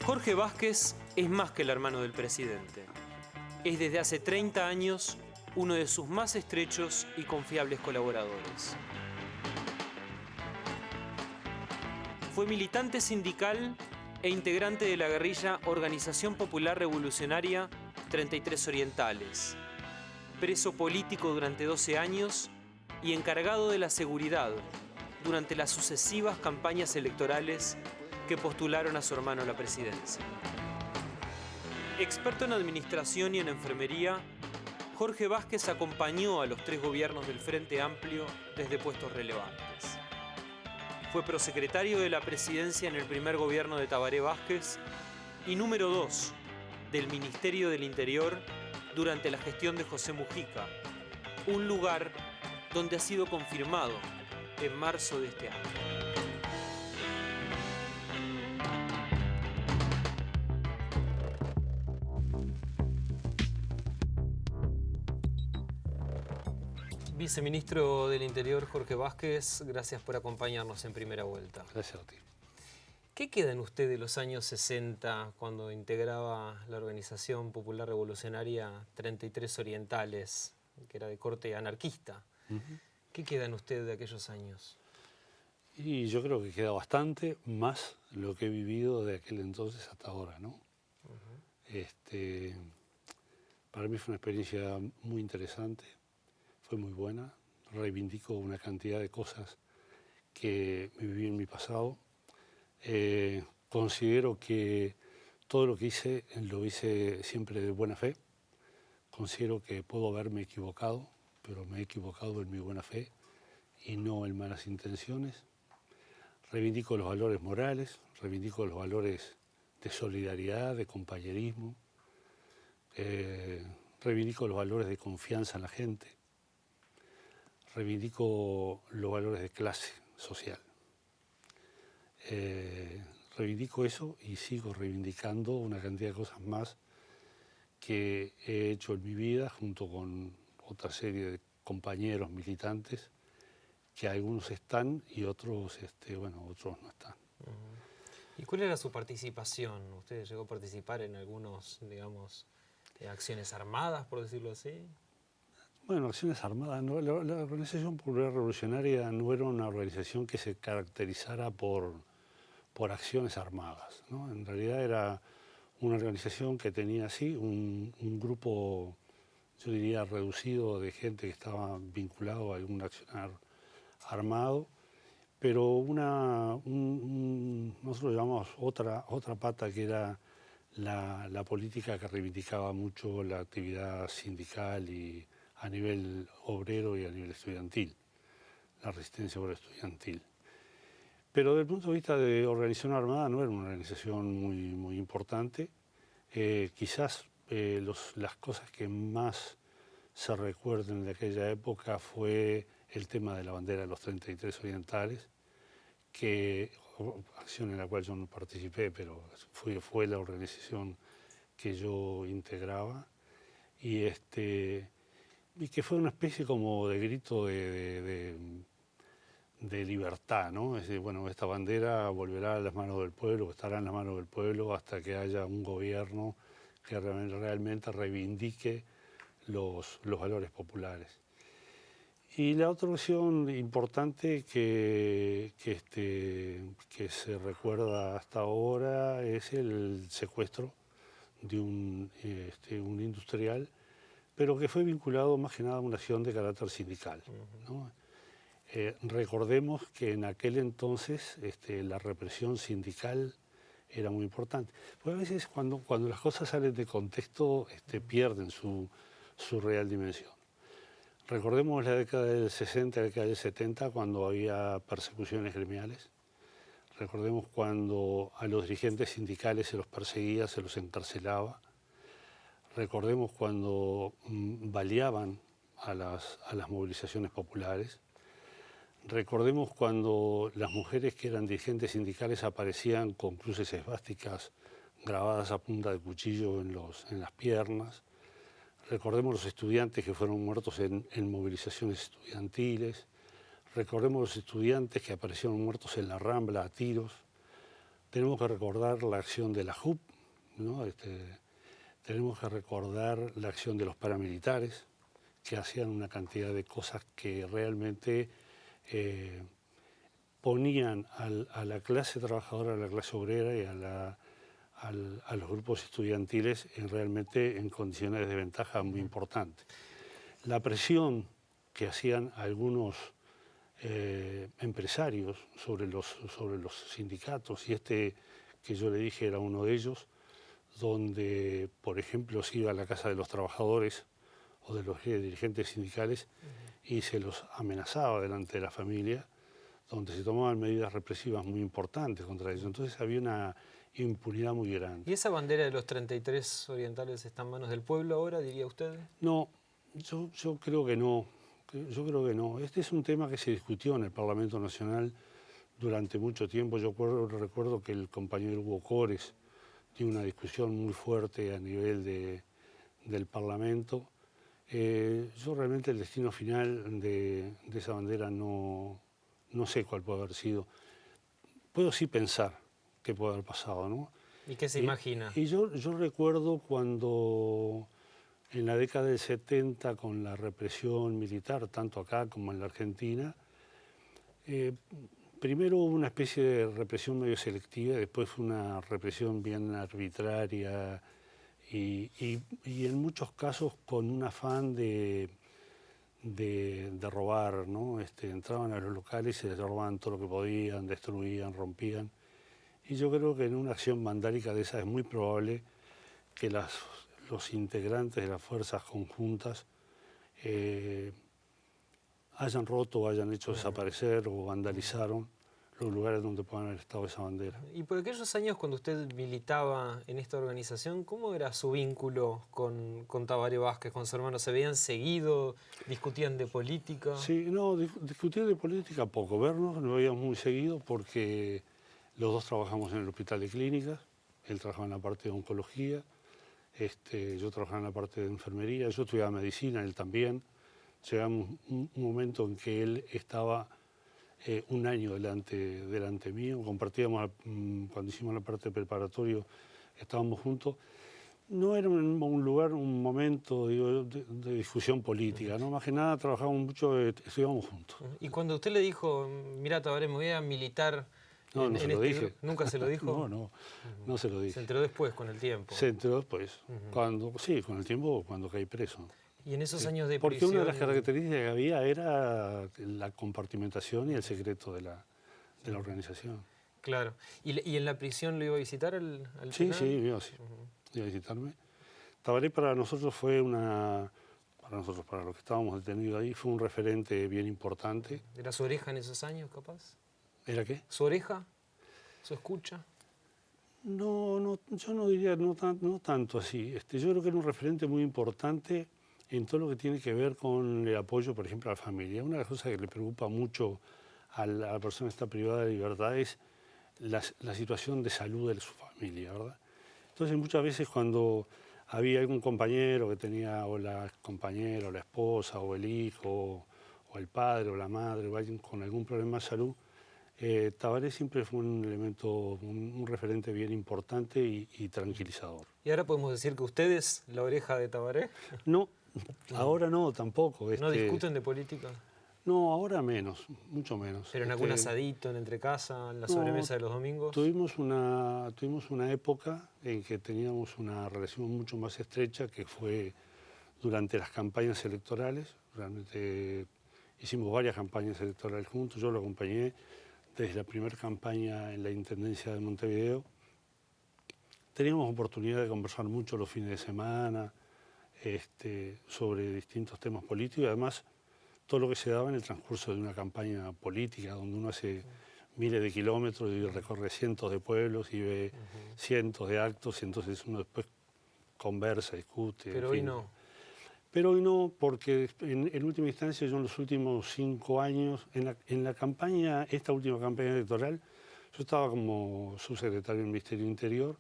Jorge Vázquez es más que el hermano del presidente. Es desde hace 30 años uno de sus más estrechos y confiables colaboradores. Fue militante sindical e integrante de la guerrilla Organización Popular Revolucionaria 33 Orientales, preso político durante 12 años y encargado de la seguridad durante las sucesivas campañas electorales que postularon a su hermano a la presidencia. Experto en administración y en enfermería, Jorge Vázquez acompañó a los 3 gobiernos del Frente Amplio desde puestos relevantes. Fue prosecretario de la presidencia en el primer gobierno de Tabaré Vázquez y número 2 del Ministerio del Interior durante la gestión de José Mujica, un lugar donde ha sido confirmado en marzo de este año. Viceministro del Interior, Jorge Vázquez, gracias por acompañarnos en Primera Vuelta. Gracias a ti. ¿Qué queda en usted de los años 60, cuando integraba la Organización Popular Revolucionaria 33 Orientales, que era de corte anarquista? ¿Qué queda en usted de aquellos años? Y yo creo que queda bastante más lo que he vivido de aquel entonces hasta ahora, ¿no? Para mí fue una experiencia muy interesante, fue muy buena. Reivindico una cantidad de cosas que viví en mi pasado. Considero que todo lo que hice, lo hice siempre de buena fe. Considero que puedo haberme equivocado, pero me he equivocado en mi buena fe y no en malas intenciones. Reivindico los valores morales, reivindico los valores de solidaridad, de compañerismo, reivindico los valores de confianza en la gente, reivindico los valores de clase social. Reivindico eso y sigo reivindicando una cantidad de cosas más que he hecho en mi vida junto con otra serie de compañeros militantes, que algunos están y otros, otros no están. ¿Y cuál era su participación? ¿Usted llegó a participar en algunos, digamos, acciones armadas, por decirlo así? Bueno, acciones armadas, no, la Organización Popular Revolucionaria no era una organización que se caracterizara por acciones armadas, ¿no? En realidad era una organización que tenía, sí, un grupo, yo diría, reducido de gente que estaba vinculado a algún accionar armado, pero nosotros lo llamamos otra pata, que era la política, que reivindicaba mucho la actividad sindical y a nivel obrero y a nivel estudiantil, la resistencia obrera estudiantil. Pero desde el punto de vista de organización armada no era una organización muy importante. Quizás las cosas que más se recuerden de aquella época fue el tema de la bandera de los 33 Orientales, acción en la cual yo no participé, pero fue la organización que yo integraba, y que fue una especie como de grito de libertad, ¿no? Es decir, bueno, esta bandera volverá a las manos del pueblo, estará en las manos del pueblo hasta que haya un gobierno que realmente reivindique los valores populares. Y la otra opción importante que se recuerda hasta ahora es el secuestro de un industrial, pero que fue vinculado más que nada a una acción de carácter sindical, ¿no? Recordemos que en aquel entonces la represión sindical era muy importante. Porque a veces cuando las cosas salen de contexto pierden su real dimensión. Recordemos la década del 60, la década del 70, cuando había persecuciones gremiales. Recordemos cuando a los dirigentes sindicales se los perseguía, se los encarcelaba. Recordemos cuando baleaban a las movilizaciones populares. Recordemos cuando las mujeres que eran dirigentes sindicales aparecían con cruces esvásticas grabadas a punta de cuchillo en las piernas. Recordemos los estudiantes que fueron muertos en movilizaciones estudiantiles. recordemos los estudiantes que aparecieron muertos en la Rambla a tiros, tenemos que recordar la acción de la JUP, ¿no? Tenemos que recordar la acción de los paramilitares, que hacían una cantidad de cosas que realmente ponían a la clase trabajadora, a la clase obrera y a los grupos estudiantiles realmente en condiciones de desventaja muy importantes. La presión que hacían algunos empresarios sobre los sindicatos, y que yo le dije era uno de ellos, donde, por ejemplo, se iba a la casa de los trabajadores o de los dirigentes sindicales y se los amenazaba delante de la familia, donde se tomaban medidas represivas muy importantes contra ellos. Entonces había una impunidad muy grande. ¿Y esa bandera de los 33 orientales está en manos del pueblo ahora, diría usted? No, yo creo que no. Yo creo que no. Este es un tema que se discutió en el Parlamento Nacional durante mucho tiempo. Yo recuerdo que el compañero Hugo Cores dio una discusión muy fuerte a nivel del Parlamento. Yo realmente el destino final de esa bandera no sé cuál puede haber sido. Puedo sí pensar qué puede haber pasado, ¿no? ¿Y qué se imagina? Y yo recuerdo cuando en la década del 70, con la represión militar, tanto acá como en la Argentina, primero hubo una especie de represión medio selectiva, después fue una represión bien arbitraria y en muchos casos con un afán de robar, ¿no? Entraban a los locales y se robaban todo lo que podían, destruían, rompían. Y yo creo que en una acción vandálica de esa es muy probable que los integrantes de las fuerzas conjuntas hayan roto o hayan hecho desaparecer o vandalizaron los lugares donde puedan haber estado esa bandera. Y por aquellos años cuando usted militaba en esta organización, ¿cómo era su vínculo con Tabaré Vázquez, con su hermano? ¿Se veían seguido? ¿Discutían de política? Sí, no, discutir de política poco. Vernos nos veíamos muy seguido porque los dos trabajamos en el hospital de clínicas. Él trabajaba en la parte de oncología, yo trabajaba en la parte de enfermería, yo estudiaba medicina, él también. Llegamos un momento en que él estaba un año delante mío, compartíamos, cuando hicimos la parte de preparatorio, estábamos juntos. No era un lugar, un momento digo, de discusión política, ¿no? Más que nada trabajábamos mucho, estudiábamos juntos. Y cuando usted le dijo, mira Tabaré, me voy a militar... No, no se lo dije. ¿Nunca se lo dijo? No se lo dije. Se enteró después, con el tiempo. Se enteró después, con el tiempo, cuando caí preso. Y en esos años de Porque prisión... una de las características que había era la compartimentación y el secreto de la organización. Claro. ¿Y en la prisión lo iba a visitar al Sí, penal? sí, iba a visitarme. Tabaré para nosotros fue para los que estábamos detenidos ahí, fue un referente bien importante. ¿Era su oreja en esos años, capaz? ¿Era qué? ¿Su oreja? ¿Su escucha? No, yo no diría, no tanto así. Yo creo que era un referente muy importante en todo lo que tiene que ver con el apoyo, por ejemplo, a la familia. Una de las cosas que le preocupa mucho a la persona que está privada de libertad es la situación de salud de su familia, ¿verdad? Entonces, muchas veces cuando había algún compañero que tenía, o la compañera, o la esposa, o el hijo, o el padre, o la madre, o alguien con algún problema de salud, Tabaré siempre fue un elemento, un referente bien importante y tranquilizador. ¿Y ahora podemos decir que usted es la oreja de Tabaré? No, ahora no, tampoco. ¿No discuten de política? No, ahora menos, mucho menos. ¿Pero en algún asadito, en entrecasa, en la sobremesa de los domingos? Tuvimos una época en que teníamos una relación mucho más estrecha, que fue durante las campañas electorales. Realmente hicimos varias campañas electorales juntos, yo lo acompañé desde la primera campaña en la Intendencia de Montevideo. Teníamos oportunidad de conversar mucho los fines de semana sobre distintos temas políticos y además todo lo que se daba en el transcurso de una campaña política, donde uno hace miles de kilómetros y recorre cientos de pueblos y ve cientos de actos y entonces uno después conversa, discute. Pero hoy no. Pero hoy no, porque en última instancia yo en los últimos 5 años, en la campaña, esta última campaña electoral, yo estaba como subsecretario del Ministerio del Interior,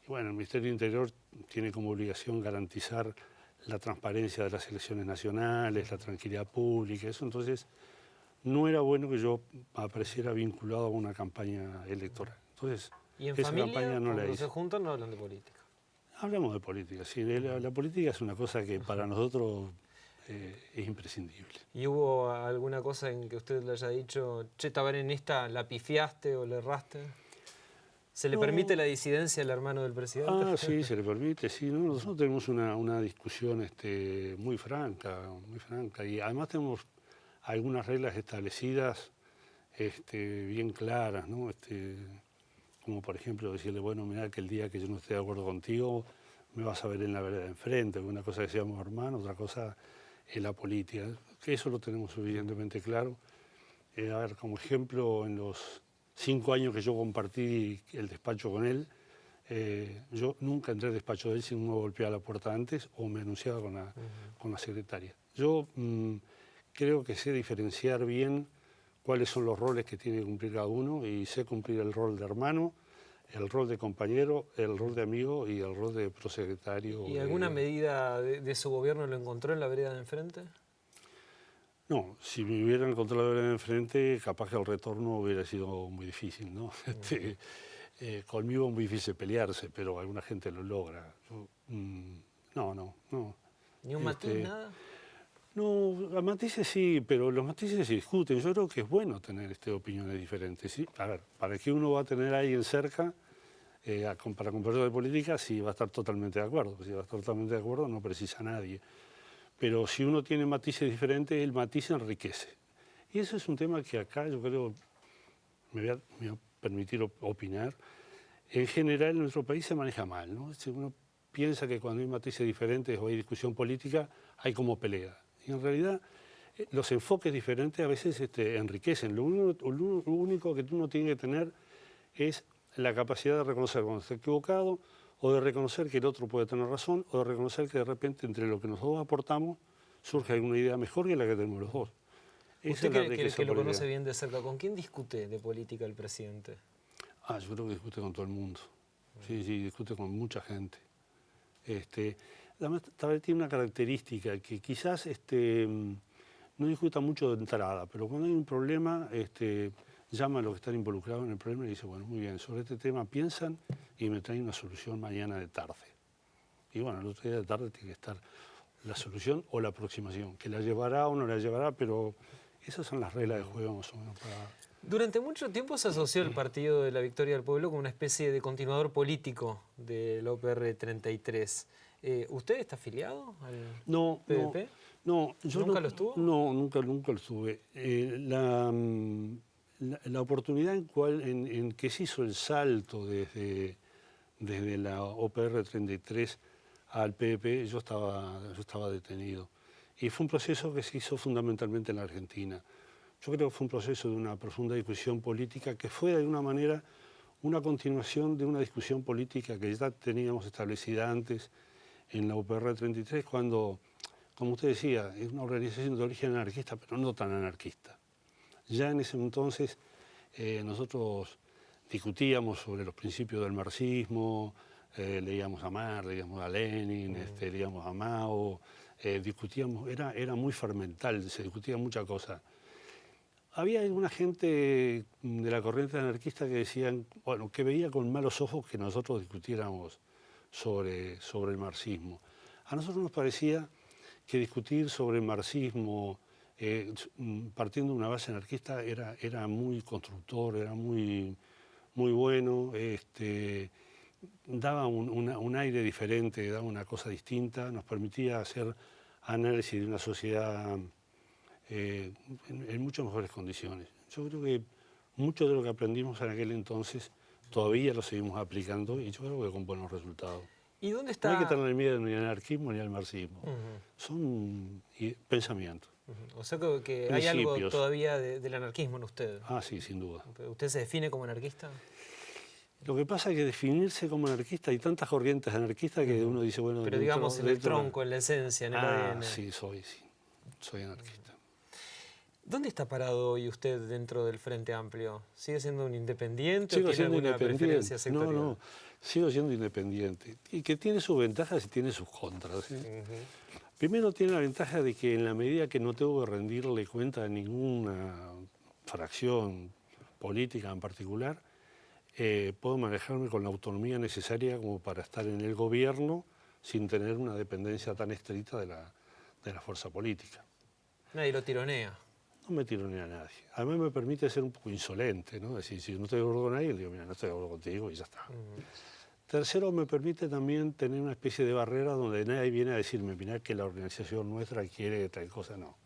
y bueno, el Ministerio del Interior tiene como obligación garantizar la transparencia de las elecciones nacionales, la tranquilidad pública, eso. Entonces no era bueno que yo apareciera vinculado a una campaña electoral. Entonces, ¿Y en esa familia, campaña no la cuando hice. se juntan, no hablan de política? Hablamos de política, sí. La política es una cosa que para nosotros es imprescindible. ¿Y hubo alguna cosa en que usted le haya dicho, che, Tabaré, en esta la pifiaste o le erraste? ¿Se le No. permite la disidencia al hermano del presidente? Ah, sí, se le permite, sí. ¿No? Nosotros tenemos una discusión muy franca, y además tenemos algunas reglas establecidas bien claras, ¿no? Como por ejemplo decirle, bueno, mira que el día que yo no esté de acuerdo contigo, me vas a ver en la vereda de enfrente. Una cosa es que seamos hermanos, otra cosa es la política. Que eso lo tenemos suficientemente claro. A ver, como ejemplo, en los 5 años que yo compartí el despacho con él, yo nunca entré al despacho de él sin uno golpear la puerta antes o me anunciaba con la secretaria. Yo creo que sé diferenciar bien cuáles son los roles que tiene que cumplir cada uno y sé cumplir el rol de hermano, el rol de compañero, el rol de amigo y el rol de prosecretario. ¿Y alguna medida de su gobierno lo encontró en la vereda de enfrente? No, si me hubieran encontrado la vereda de enfrente, capaz que el retorno hubiera sido muy difícil, ¿no? Conmigo es muy difícil pelearse, pero alguna gente lo logra. Yo, no. ¿Ni un matiz, nada? No, los matices sí, pero los matices se discuten. Yo creo que es bueno tener opiniones diferentes. ¿Sí? A ver, ¿para qué uno va a tener a alguien cerca para conversar de política si va a estar totalmente de acuerdo? Si va a estar totalmente de acuerdo no precisa a nadie. Pero si uno tiene matices diferentes, el matiz enriquece. Y eso es un tema que acá yo creo, me voy a permitir opinar, en general en nuestro país se maneja mal, ¿no? Si uno piensa que cuando hay matices diferentes o hay discusión política, hay como pelea. Y en realidad los enfoques diferentes a veces enriquecen. Lo único que uno tiene que tener es la capacidad de reconocer cuando está equivocado, o de reconocer que el otro puede tener razón, o de reconocer que de repente entre lo que nosotros aportamos surge alguna idea mejor que la que tenemos los dos. Usted que lo conoce bien de cerca, ¿con quién discute de política el presidente? Yo creo que discute con todo el mundo. Sí, discute con mucha gente. Además, Tabaré tiene una característica que quizás no discuta mucho de entrada, pero cuando hay un problema, llama a los que están involucrados en el problema y dice, bueno, muy bien, sobre este tema piensan y me traen una solución mañana de tarde. Y bueno, el otro día de tarde tiene que estar la solución o la aproximación, que la llevará o no la llevará, pero esas son las reglas de juego más o menos para... Durante mucho tiempo se asoció el Partido de la Victoria del Pueblo como una especie de continuador político del OPR 33. ¿Usted está afiliado al PVP? No, yo ¿Nunca lo estuvo? No, nunca lo estuve. La oportunidad en que se hizo el salto desde la OPR 33 al PVP, yo estaba detenido. Y fue un proceso que se hizo fundamentalmente en la Argentina. Yo creo que fue un proceso de una profunda discusión política que fue de alguna manera una continuación de una discusión política que ya teníamos establecida antes en la UPR 33, cuando, como usted decía, es una organización de origen anarquista, pero no tan anarquista. Ya en ese entonces nosotros discutíamos sobre los principios del marxismo, leíamos a Marx, leíamos a Lenin, leíamos a Mao, discutíamos, era muy fermental, se discutía muchas cosas. Había alguna gente de la corriente anarquista que decían, bueno, que veía con malos ojos que nosotros discutiéramos sobre el marxismo. A nosotros nos parecía que discutir sobre el marxismo partiendo de una base anarquista era muy constructor, era muy bueno, daba un aire diferente, daba una cosa distinta, nos permitía hacer análisis de una sociedad en muchas mejores condiciones. Yo creo que mucho de lo que aprendimos en aquel entonces todavía lo seguimos aplicando y yo creo que con buenos resultados. ¿Y dónde está? No hay que tener miedo ni al anarquismo ni al marxismo. Son pensamientos. O sea que hay algo todavía del anarquismo en usted. Sí, sin duda. ¿Usted se define como anarquista? Lo que pasa es que definirse como anarquista, hay tantas corrientes anarquistas que uno dice, bueno... Pero digamos en el tronco, en la esencia, en el ADN. Sí, soy anarquista. ¿Dónde está parado hoy usted dentro del Frente Amplio? ¿Sigue siendo un independiente Sigo o tiene siendo alguna preferencia independiente. sectorial? No, sigo siendo independiente. Y que tiene sus ventajas y tiene sus contras. ¿Sí? Primero tiene la ventaja de que en la medida que no tengo que rendirle cuenta de ninguna fracción política en particular, puedo manejarme con la autonomía necesaria como para estar en el gobierno sin tener una dependencia tan estricta de la fuerza política. Nadie lo tironea. No me tironea a nadie. Además me permite ser un poco insolente, ¿no? Es decir, si no estoy de acuerdo con nadie, le digo, mira, no estoy de acuerdo contigo y ya está. Tercero, me permite también tener una especie de barrera donde nadie viene a decirme, mira, que la organización nuestra quiere tal cosa, no.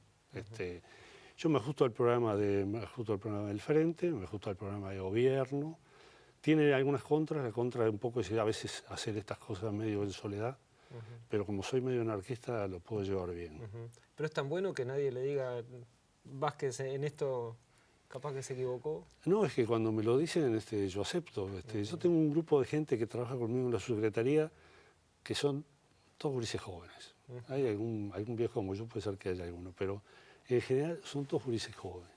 Yo me ajusto al programa del Frente, me ajusto al programa de gobierno. Tiene algunas contras, la contra es un poco a veces hacer estas cosas medio en soledad, pero como soy medio anarquista lo puedo llevar bien. Pero es tan bueno que nadie le diga, Vázquez, en esto capaz que se equivocó. No, es que cuando me lo dicen yo acepto. Yo tengo un grupo de gente que trabaja conmigo en la subsecretaría que son todos gurises jóvenes. Hay algún viejo como yo, puede ser que haya alguno, pero en general son todos gurises jóvenes.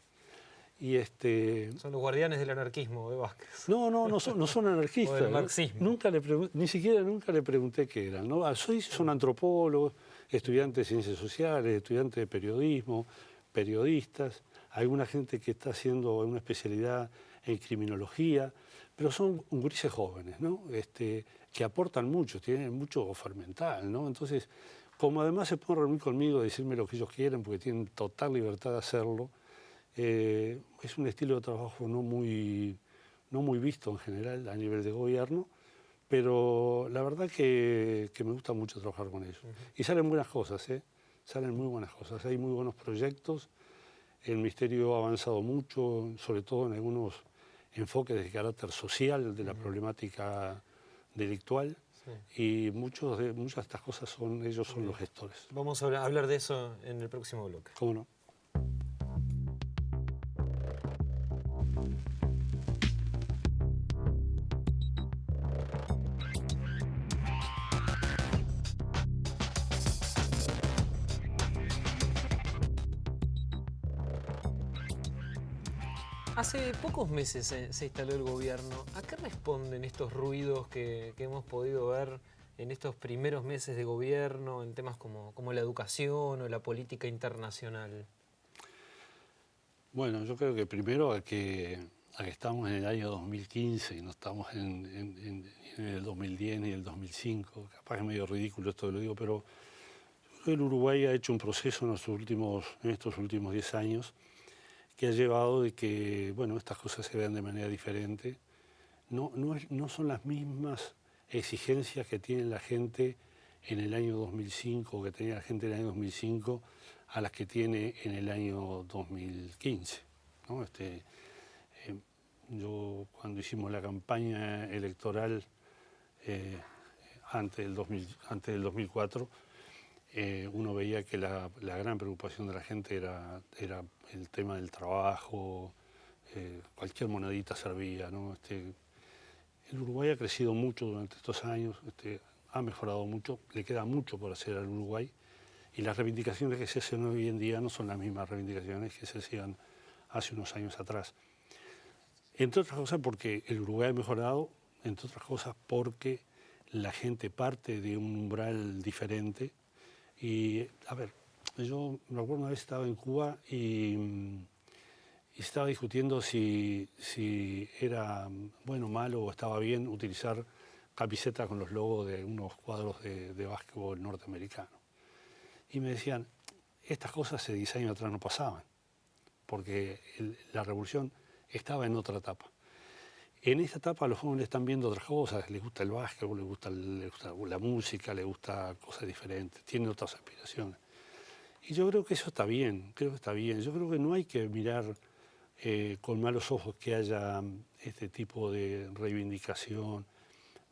Y Son los guardianes del anarquismo de Vázquez. No son anarquistas. O del marxismo. Ni siquiera nunca le pregunté qué eran, ¿no? Son antropólogos, estudiantes de ciencias sociales, estudiantes de periodismo, periodistas, alguna gente que está haciendo una especialidad en criminología, pero son gurises jóvenes, ¿no? Que aportan mucho, tienen mucho fermental, ¿no? Entonces, como además se pueden reunir conmigo, decirme lo que ellos quieren, porque tienen total libertad de hacerlo, es un estilo de trabajo no muy visto en general a nivel de gobierno, pero la verdad que me gusta mucho trabajar con ellos. Y salen buenas cosas, salen muy buenas cosas, hay muy buenos proyectos. El Ministerio ha avanzado mucho, sobre todo en algunos enfoques de carácter social de la problemática delictual, y muchas de estas cosas ellos son los gestores. Vamos a hablar de eso en el próximo bloque. ¿Cómo no? Hace pocos meses se instaló el gobierno. ¿A qué responden estos ruidos que hemos podido ver en estos primeros meses de gobierno en temas como la educación o la política internacional? Bueno, yo creo que primero a que estamos en el año 2015 y no estamos en el 2010 ni el 2005. Capaz es medio ridículo esto que lo digo, pero el Uruguay ha hecho un proceso en estos últimos 10 años que ha llevado de que, bueno, estas cosas se vean de manera diferente. No son las mismas exigencias que tiene la gente en el año 2005 o que tenía la gente en el año 2005 a las que tiene en el año 2015, ¿no? Yo cuando hicimos la campaña electoral antes del 2004, uno veía que la gran preocupación de la gente era el tema del trabajo, cualquier monedita servía, ¿no? El Uruguay ha crecido mucho durante estos años, ha mejorado mucho, le queda mucho por hacer al Uruguay, y las reivindicaciones que se hacen hoy en día no son las mismas reivindicaciones que se hacían hace unos años atrás. Entre otras cosas porque el Uruguay ha mejorado, entre otras cosas porque la gente parte de un umbral diferente. Y, a ver, yo me acuerdo una vez estaba en Cuba y estaba discutiendo si era bueno o malo o estaba bien utilizar camisetas con los logos de unos cuadros de básquetbol norteamericano. Y me decían, estas cosas hace 10 años atrás no pasaban, porque la revolución estaba en otra etapa. En esta etapa los jóvenes están viendo otras cosas, les gusta el básquetbol, les gusta la música, les gusta cosas diferentes, tienen otras aspiraciones. Y yo creo que eso está bien, Yo creo que no hay que mirar con malos ojos que haya este tipo de reivindicación.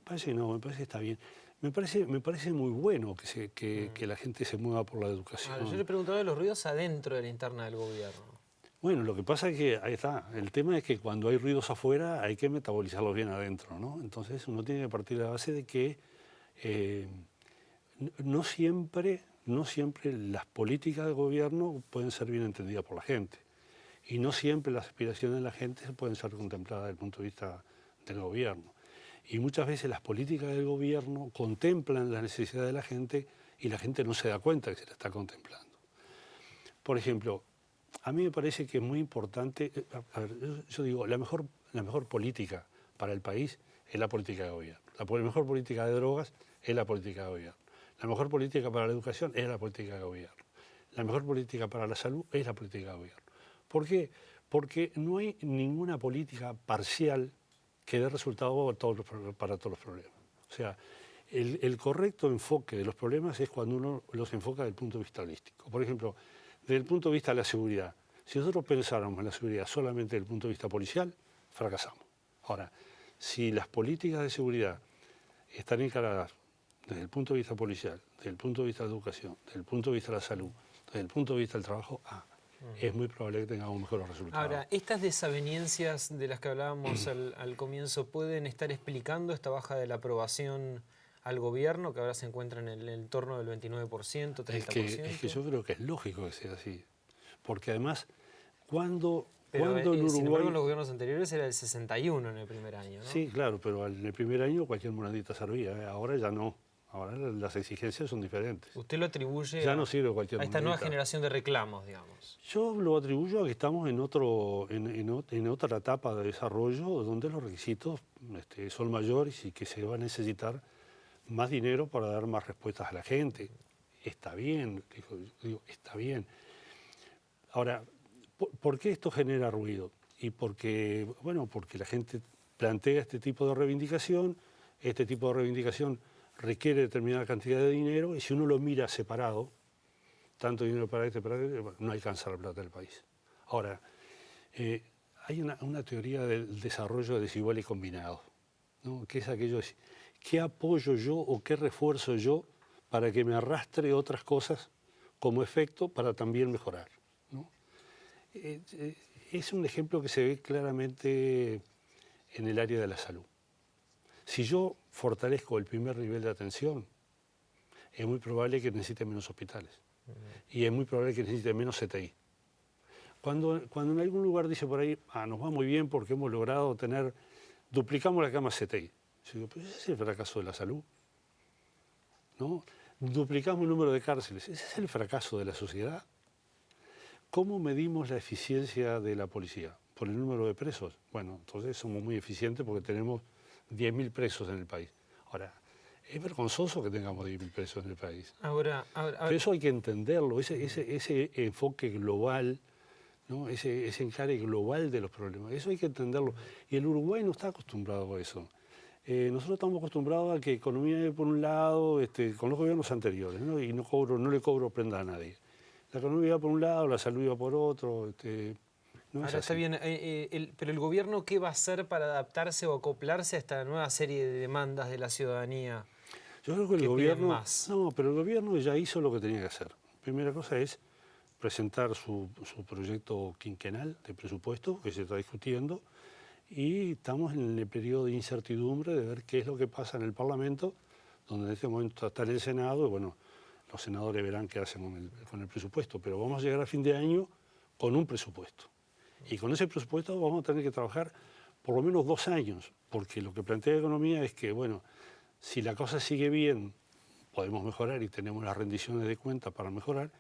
Me parece que está bien. Me parece muy bueno que la gente se mueva por la educación. Yo le preguntaba de los ruidos adentro de la interna del gobierno. Bueno, lo que pasa es que, ahí está, el tema es que cuando hay ruidos afuera hay que metabolizarlos bien adentro, ¿no? Entonces uno tiene que partir de la base de que no siempre las políticas del gobierno pueden ser bien entendidas por la gente. Y no siempre las aspiraciones de la gente pueden ser contempladas desde el punto de vista del gobierno. Y muchas veces las políticas del gobierno contemplan las necesidades de la gente y la gente no se da cuenta que se la está contemplando. Por ejemplo, a mí me parece que es muy importante, a ver, yo digo, la mejor política para el país es la política de gobierno. La mejor política de drogas es la política de gobierno. La mejor política para la educación es la política de gobierno. La mejor política para la salud es la política de gobierno. ¿Por qué? Porque no hay ninguna política parcial que dé resultado para todos los problemas. O sea, el correcto enfoque de los problemas es cuando uno los enfoca desde el punto de vista holístico. Por ejemplo, desde el punto de vista de la seguridad. Si nosotros pensáramos en la seguridad solamente desde el punto de vista policial, fracasamos. Ahora, si las políticas de seguridad están encaradas desde el punto de vista policial, desde el punto de vista de la educación, desde el punto de vista de la salud, desde el punto de vista del trabajo, es muy probable que tengamos mejores resultados. Ahora, estas desavenencias de las que hablábamos al comienzo, ¿pueden estar explicando esta baja de la aprobación al gobierno, que ahora se encuentra en el entorno del 29%, 30%? Es que yo creo que es lógico que sea así. Porque además, cuando en Uruguay... Sin embargo, en los gobiernos anteriores era el 61 en el primer año, ¿no? Sí, claro, pero en el primer año cualquier monedita servía, ¿eh? Ahora ya no. Ahora las exigencias son diferentes. ¿Usted lo atribuye ya no sirve cualquier a esta monedita. nueva generación de reclamos, digamos? Yo lo atribuyo a que estamos en otra etapa de desarrollo donde los requisitos son mayores y que se va a necesitar más dinero para dar más respuestas a la gente. Está bien, digo, está bien. Ahora, ¿por qué esto genera ruido? Y porque la gente plantea este tipo de reivindicación requiere determinada cantidad de dinero y si uno lo mira separado, tanto dinero para este, bueno, no alcanza la plata del país. Ahora, hay una teoría del desarrollo desigual y combinado, ¿no? Que es aquello de ¿qué apoyo yo o qué refuerzo yo para que me arrastre otras cosas como efecto para también mejorar, ¿no? Es un ejemplo que se ve claramente en el área de la salud. Si yo fortalezco el primer nivel de atención, es muy probable que necesite menos hospitales y es muy probable que necesite menos CTI. Cuando en algún lugar dice por ahí, nos va muy bien porque hemos logrado duplicamos las camas CTI. Yo digo, pues ese es el fracaso de la salud, ¿no? Duplicamos el número de cárceles, ese es el fracaso de la sociedad. ¿Cómo medimos la eficiencia de la policía? ¿Por el número de presos? Bueno, entonces somos muy eficientes porque tenemos 10.000 presos en el país. Ahora, es vergonzoso que tengamos 10.000 presos en el país. Pero eso hay que entenderlo, ese enfoque global, ¿no? Ese encare global de los problemas, eso hay que entenderlo. Y el Uruguay no está acostumbrado a eso. Nosotros estamos acostumbrados a que economía por un lado, con los gobiernos anteriores, ¿no? Y no le cobro prenda a nadie. La economía iba por un lado, la salud iba por otro. No Ahora está bien, pero el gobierno, ¿qué va a hacer para adaptarse o acoplarse a esta nueva serie de demandas de la ciudadanía? Yo creo que el gobierno... No, pero el gobierno ya hizo lo que tenía que hacer. Primera cosa es presentar su proyecto quinquenal de presupuesto, que se está discutiendo, y estamos en el periodo de incertidumbre de ver qué es lo que pasa en el Parlamento, donde en este momento está en el Senado, y bueno, los senadores verán qué hacen con el presupuesto, pero vamos a llegar a fin de año con un presupuesto. Y con ese presupuesto vamos a tener que trabajar por lo menos 2 años, porque lo que plantea Economía es que, bueno, si la cosa sigue bien, podemos mejorar y tenemos las rendiciones de cuentas para mejorar,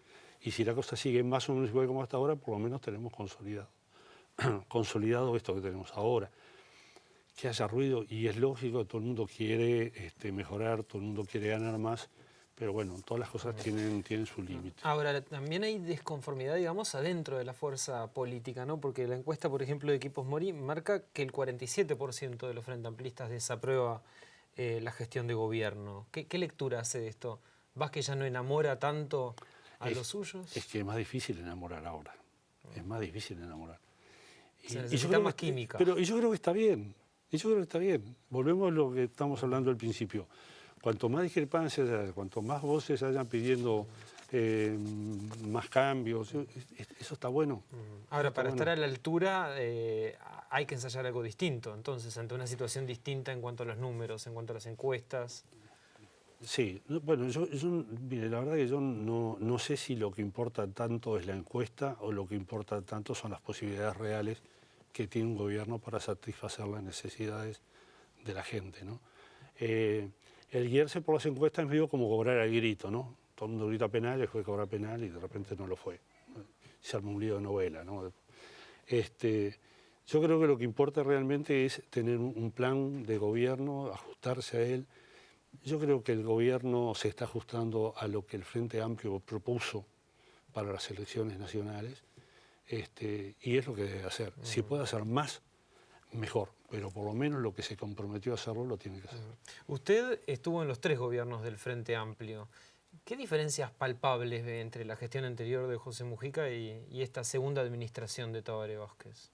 y si la cosa sigue más o menos igual como hasta ahora, por lo menos tenemos consolidado esto que tenemos ahora. Que haya ruido, y es lógico, todo el mundo quiere mejorar, todo el mundo quiere ganar más, pero bueno, todas las cosas tienen su límite. Ahora, también hay desconformidad, digamos, adentro de la fuerza política, ¿no? Porque la encuesta, por ejemplo, de Equipos Mori marca que el 47% de los frente amplistas desaprueba la gestión de gobierno. ¿Qué lectura hace de esto? ¿Vázquez ya no enamora tanto a los suyos? Es que es más difícil enamorar ahora. Es más difícil enamorar. Se necesita más química. Y yo creo que está bien. Volvemos a lo que estamos hablando al principio. Cuanto más discrepancias haya, cuanto más voces hayan pidiendo más cambios, eso está bueno. Ahora, para estar a la altura hay que ensayar algo distinto, entonces, ante una situación distinta en cuanto a los números, en cuanto a las encuestas. Sí, bueno, mire, la verdad que yo no sé si lo que importa tanto es la encuesta o lo que importa tanto son las posibilidades reales que tiene un gobierno para satisfacer las necesidades de la gente, ¿no? El guiarse por las encuestas es medio como cobrar al grito, ¿no? todo el mundo grita penal, el juez cobra penal y de repente no lo fue. Se arma un lío de novela, ¿no? Yo creo que lo que importa realmente es tener un plan de gobierno, ajustarse a él. Yo creo que el gobierno se está ajustando a lo que el Frente Amplio propuso para las elecciones nacionales, y es lo que debe hacer. Si puede hacer más, mejor, pero por lo menos lo que se comprometió a hacerlo lo tiene que hacer. Usted estuvo en los 3 gobiernos del Frente Amplio. ¿Qué diferencias palpables ve entre la gestión anterior de José Mujica y esta segunda administración de Tabaré Vázquez?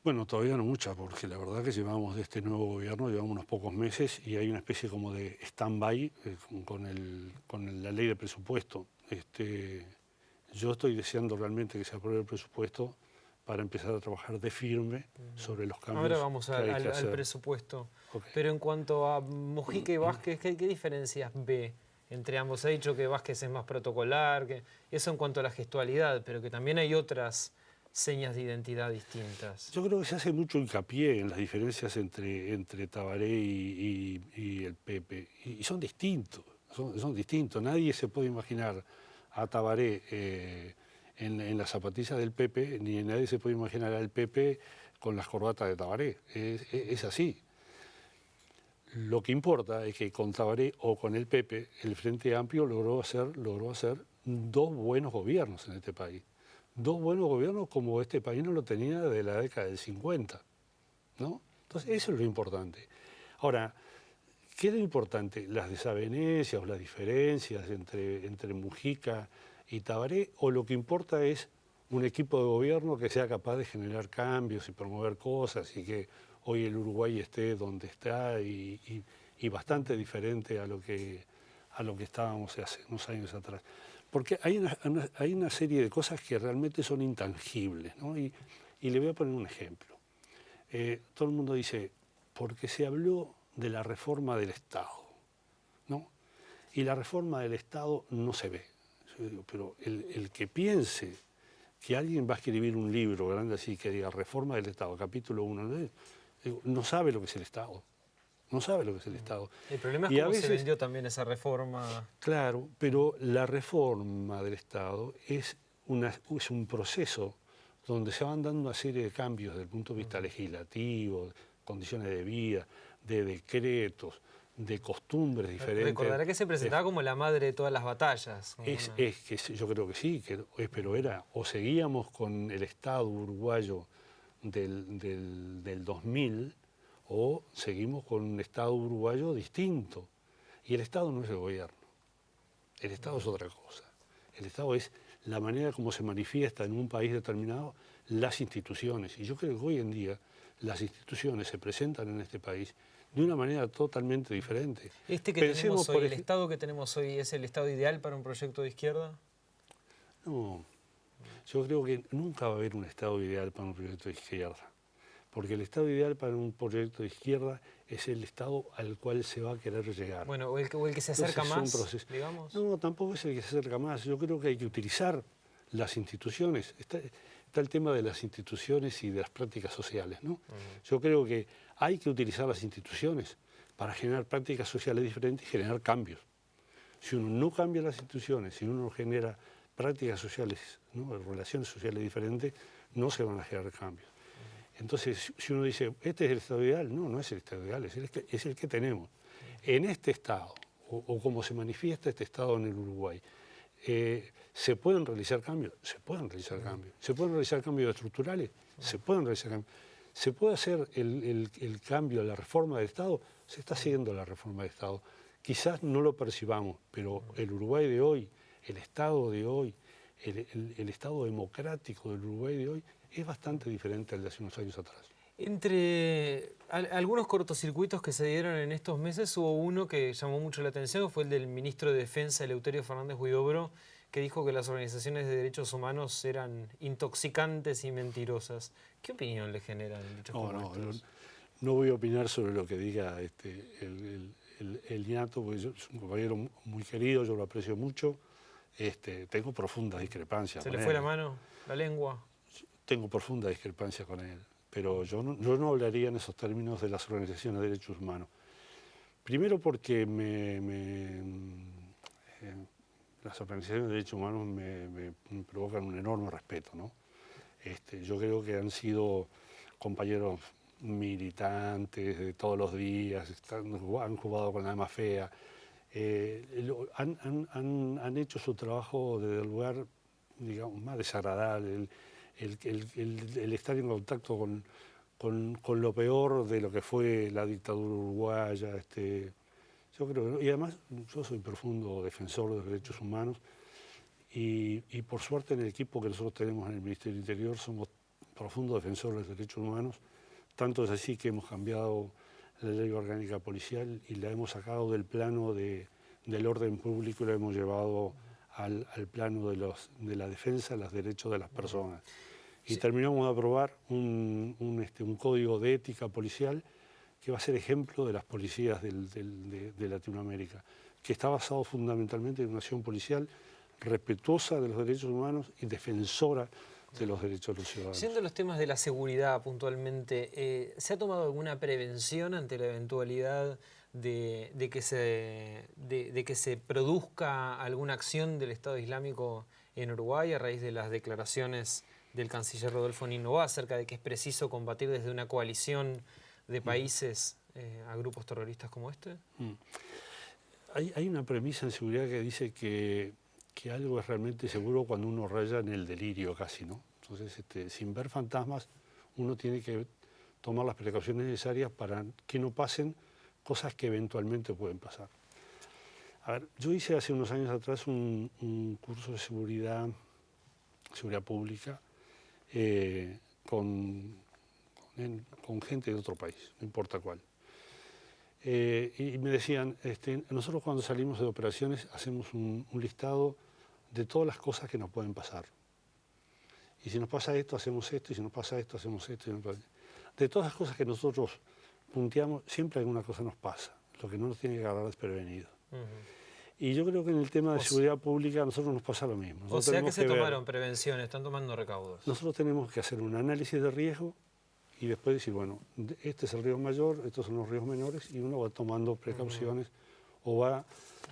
Bueno, todavía no muchas, porque la verdad que llevamos de este nuevo gobierno, llevamos unos pocos meses y hay una especie como de stand-by con la ley de presupuesto. Yo estoy deseando realmente que se apruebe el presupuesto para empezar a trabajar de firme sobre los cambios. Ahora vamos al presupuesto. Okay. Pero en cuanto a Mujica y Vázquez, ¿qué diferencias ve entre ambos? Ha dicho que Vázquez es más protocolar, que eso en cuanto a la gestualidad, pero que también hay otras señas de identidad distintas. Yo creo que se hace mucho hincapié en las diferencias entre Tabaré y el PP. Y son distintos, son distintos. Nadie se puede imaginar a Tabaré en las zapatillas del PP, ni nadie se puede imaginar al PP con las corbatas de Tabaré. Es así. Lo que importa es que con Tabaré o con el PP, el Frente Amplio logró hacer 2 buenos gobiernos en este país. 2 buenos gobiernos como este país no lo tenía desde la década del 50, ¿no? Entonces, eso es lo importante. Ahora, ¿qué es lo importante? ¿Las desavenencias o las diferencias entre Mujica y Tabaré? ¿O lo que importa es un equipo de gobierno que sea capaz de generar cambios y promover cosas y que hoy el Uruguay esté donde está y bastante diferente a lo que estábamos hace unos años atrás? Porque hay una serie de cosas que realmente son intangibles, ¿no? Y le voy a poner un ejemplo. Todo el mundo dice, porque se habló de la reforma del Estado, ¿no? Y la reforma del Estado no se ve. Yo digo, pero el que piense que alguien va a escribir un libro grande así que diga Reforma del Estado, capítulo 1, no sabe lo que es el Estado. No sabe lo que es el Estado. El problema es cómo se vendió también esa reforma. Claro, pero la reforma del Estado es un proceso donde se van dando una serie de cambios desde el punto de vista legislativo, condiciones de vida, de decretos, de costumbres diferentes. Recordará que se presentaba como la madre de todas las batallas. Es que yo creo que sí, pero era o seguíamos con el Estado uruguayo del 2000 o seguimos con un Estado uruguayo distinto. Y el Estado no es el gobierno. El Estado es otra cosa. El Estado es la manera como se manifiesta en un país determinado las instituciones. Y yo creo que hoy en día las instituciones se presentan en este país de una manera totalmente diferente. Tenemos hoy, el Estado que tenemos hoy, ¿es el Estado ideal para un proyecto de izquierda? No, yo creo que nunca va a haber un Estado ideal para un proyecto de izquierda. Porque el Estado ideal para un proyecto de izquierda es el Estado al cual se va a querer llegar. Bueno, o el que se acerca más, digamos. No, tampoco es el que se acerca más. Yo creo que hay que utilizar las instituciones. Está el tema de las instituciones y de las prácticas sociales, ¿no? Yo creo que hay que utilizar las instituciones para generar prácticas sociales diferentes y generar cambios. Si uno no cambia las instituciones, si uno no genera prácticas sociales, ¿no?, relaciones sociales diferentes, no se van a generar cambios. Entonces, si uno dice, ¿este es el Estado ideal? No, no es el Estado ideal, es el que tenemos. En este Estado, o como se manifiesta este Estado en el Uruguay, ¿se pueden realizar cambios? Se pueden realizar cambios. ¿Se pueden realizar cambios estructurales? Se pueden realizar cambios. ¿Se puede hacer el cambio, la reforma del Estado? Se está haciendo la reforma del Estado. Quizás no lo percibamos, pero el Uruguay de hoy, el Estado de hoy, el Estado democrático del Uruguay de hoy, es bastante diferente al de hace unos años atrás. Entre algunos cortocircuitos que se dieron en estos meses, hubo uno que llamó mucho la atención, fue el del ministro de Defensa, Eleuterio Fernández Huidobro, que dijo que las organizaciones de derechos humanos eran intoxicantes y mentirosas. ¿Qué opinión le generan dichos comentarios? No voy a opinar sobre lo que diga el ñato, porque es un compañero muy querido, yo lo aprecio mucho. Tengo profundas discrepancias. ¿Se le fue la mano, la lengua? Tengo profunda discrepancia con él, pero yo no hablaría en esos términos de las organizaciones de derechos humanos. Primero porque las organizaciones de derechos humanos me provocan un enorme respeto, ¿no? Yo creo que han sido compañeros militantes de todos los días, han jugado con la alma fea, han hecho su trabajo desde el lugar, digamos, más desagradable, el estar en contacto con lo peor de lo que fue la dictadura uruguaya. Yo creo, y además yo soy profundo defensor de los derechos humanos y por suerte en el equipo que nosotros tenemos en el Ministerio del Interior somos profundos defensores de los derechos humanos, tanto es así que hemos cambiado la ley orgánica policial y la hemos sacado del plano del orden público y la hemos llevado al plano de la defensa de los derechos de las personas. Y terminamos de aprobar un código de ética policial que va a ser ejemplo de las policías de Latinoamérica, que está basado fundamentalmente en una acción policial respetuosa de los derechos humanos y defensora de los derechos de los ciudadanos. Siendo los temas de la seguridad puntualmente, ¿se ha tomado alguna prevención ante la eventualidad de que se produzca alguna acción del Estado Islámico en Uruguay a raíz de las declaraciones del canciller Rodolfo Ninová acerca de que es preciso combatir desde una coalición de países a grupos terroristas como este? Hay una premisa en seguridad que dice que algo es realmente seguro cuando uno raya en el delirio casi, ¿no? Entonces, sin ver fantasmas, uno tiene que tomar las precauciones necesarias para que no pasen cosas que eventualmente pueden pasar. A ver, yo hice hace unos años atrás un curso de seguridad pública con gente de otro país, no importa cuál. Y me decían, nosotros cuando salimos de operaciones hacemos un listado de todas las cosas que nos pueden pasar. Y si nos pasa esto, hacemos esto, y si nos pasa esto, hacemos esto. De todas las cosas que nosotros punteamos, siempre alguna cosa nos pasa, lo que no nos tiene que agarrar desprevenidos. Y yo creo que en el tema de seguridad pública a nosotros nos pasa lo mismo. Nosotros o sea que se tomaron prevenciones, están tomando recaudos. Nosotros tenemos que hacer un análisis de riesgo y después decir, bueno, este es el riesgo mayor, estos son los riesgos menores, y uno va tomando precauciones o va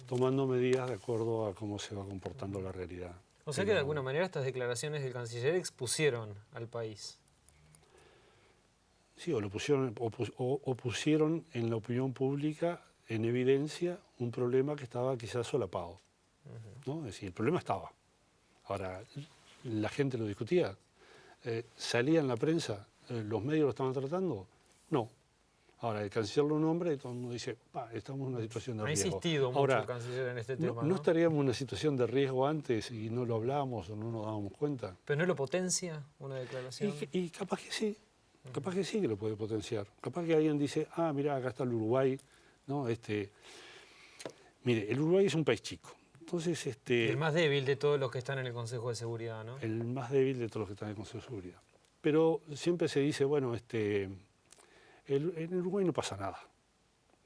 tomando medidas de acuerdo a cómo se va comportando la realidad. O sea que de alguna manera estas declaraciones del canciller expusieron al país. Sí, o pusieron en la opinión pública en evidencia un problema que estaba quizás solapado, ¿no? Es decir, el problema estaba. Ahora, la gente lo discutía, salía en la prensa, los medios lo estaban tratando, no. Ahora, el canciller lo nombra y todo el mundo dice, estamos en una situación de riesgo. Ha insistido mucho el canciller en este tema, ¿no? ¿No estaríamos en una situación de riesgo antes y no lo hablábamos o no nos dábamos cuenta? ¿Pero no lo potencia una declaración? Y capaz que sí, capaz que sí que lo puede potenciar. Capaz que alguien dice, mirá, acá está el Uruguay, ¿no? Mire, el Uruguay es un país chico. Entonces, el más débil de todos los que están en el Consejo de Seguridad, ¿no? El más débil de todos los que están en el Consejo de Seguridad. Pero siempre se dice, bueno, en Uruguay no pasa nada.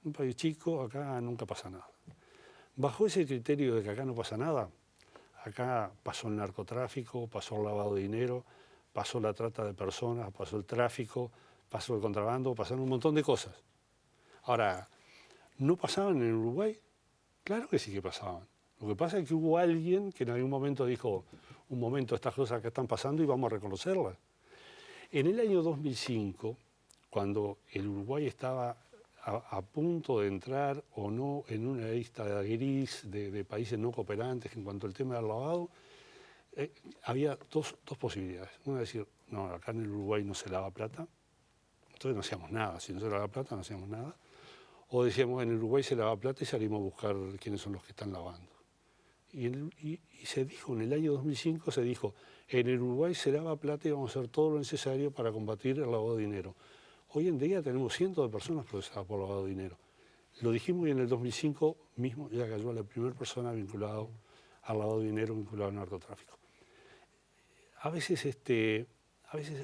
Un país chico, acá nunca pasa nada. Bajo ese criterio de que acá no pasa nada, acá pasó el narcotráfico, pasó el lavado de dinero, pasó la trata de personas, pasó el tráfico, pasó el contrabando, pasaron un montón de cosas. Ahora, ¿no pasaban en Uruguay? Claro que sí que pasaban. Lo que pasa es que hubo alguien que en algún momento dijo, un momento, estas cosas que están pasando y vamos a reconocerlas. En el año 2005, cuando el Uruguay estaba a punto de entrar o no en una lista gris de países no cooperantes en cuanto al tema del lavado, había dos posibilidades. Una es decir, no, acá en el Uruguay no se lava plata, entonces no hacíamos nada. Si no se lava plata, no hacíamos nada. O decíamos, en el Uruguay se lava plata y salimos a buscar quiénes son los que están lavando. Y se dijo, en el año 2005 se dijo, en el Uruguay se lava plata y vamos a hacer todo lo necesario para combatir el lavado de dinero. Hoy en día tenemos cientos de personas procesadas por lavado de dinero. Lo dijimos y en el 2005 mismo ya cayó la primera persona vinculada al lavado de dinero, vinculado al narcotráfico. A veces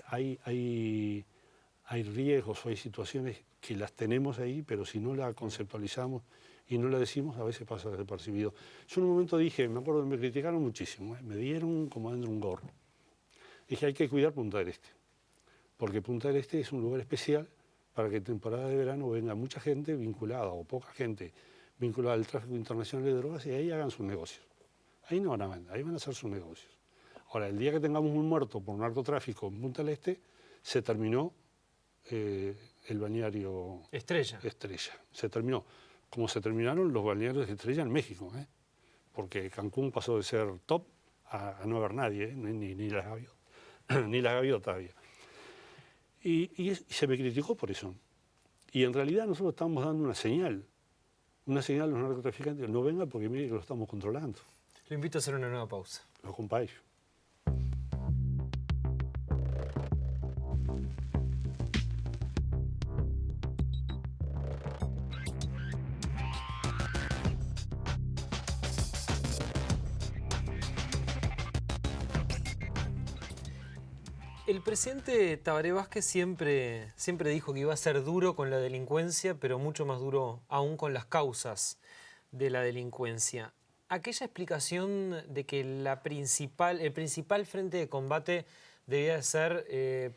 hay riesgos o hay situaciones que las tenemos ahí, pero si no la conceptualizamos y no la decimos, a veces pasa desapercibido. Yo en un momento dije, me acuerdo que me criticaron muchísimo, me dieron como dentro un gorro. Dije, hay que cuidar Punta del Este, porque Punta del Este es un lugar especial para que en temporada de verano venga mucha gente vinculada, o poca gente vinculada al tráfico internacional de drogas y ahí hagan sus negocios. Ahí no van a vender, ahí van a hacer sus negocios. Ahora, el día que tengamos un muerto por narcotráfico en Punta del Este, se terminó el balneario Estrella. Se terminó, como se terminaron los balnearios de Estrella en México, porque Cancún pasó de ser top a no haber nadie, ni las gaviotas, ni las gaviotas había. Y se me criticó por eso. Y en realidad nosotros estamos dando una señal a los narcotraficantes, no vengan porque miren que lo estamos controlando. Lo invito a hacer una nueva pausa. Lo acompaño. El presidente Tabaré Vázquez siempre dijo que iba a ser duro con la delincuencia, pero mucho más duro aún con las causas de la delincuencia. Aquella explicación de que el principal frente de combate debía ser,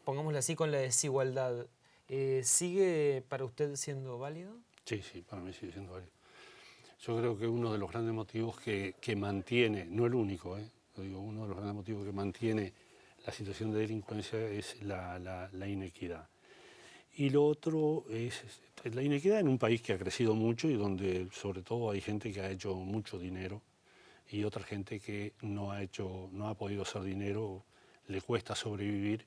pongámoslo así, con la desigualdad, ¿sigue para usted siendo válido? Sí, para mí sigue siendo válido. Yo creo que uno de los grandes motivos que mantiene, no el único, digo, uno de los grandes motivos que mantiene la situación de delincuencia es la inequidad. Y lo otro es la inequidad en un país que ha crecido mucho y donde sobre todo hay gente que ha hecho mucho dinero y otra gente que no ha podido hacer dinero, le cuesta sobrevivir.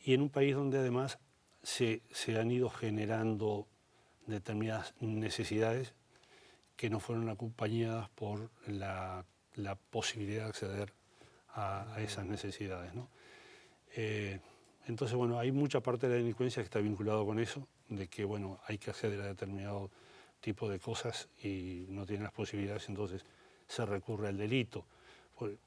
Y en un país donde además se han ido generando determinadas necesidades que no fueron acompañadas por la posibilidad de acceder a esas necesidades, ¿no? Entonces, bueno, hay mucha parte de la delincuencia que está vinculado con eso, de que, bueno, hay que acceder a determinado tipo de cosas y no tienen las posibilidades, entonces se recurre al delito.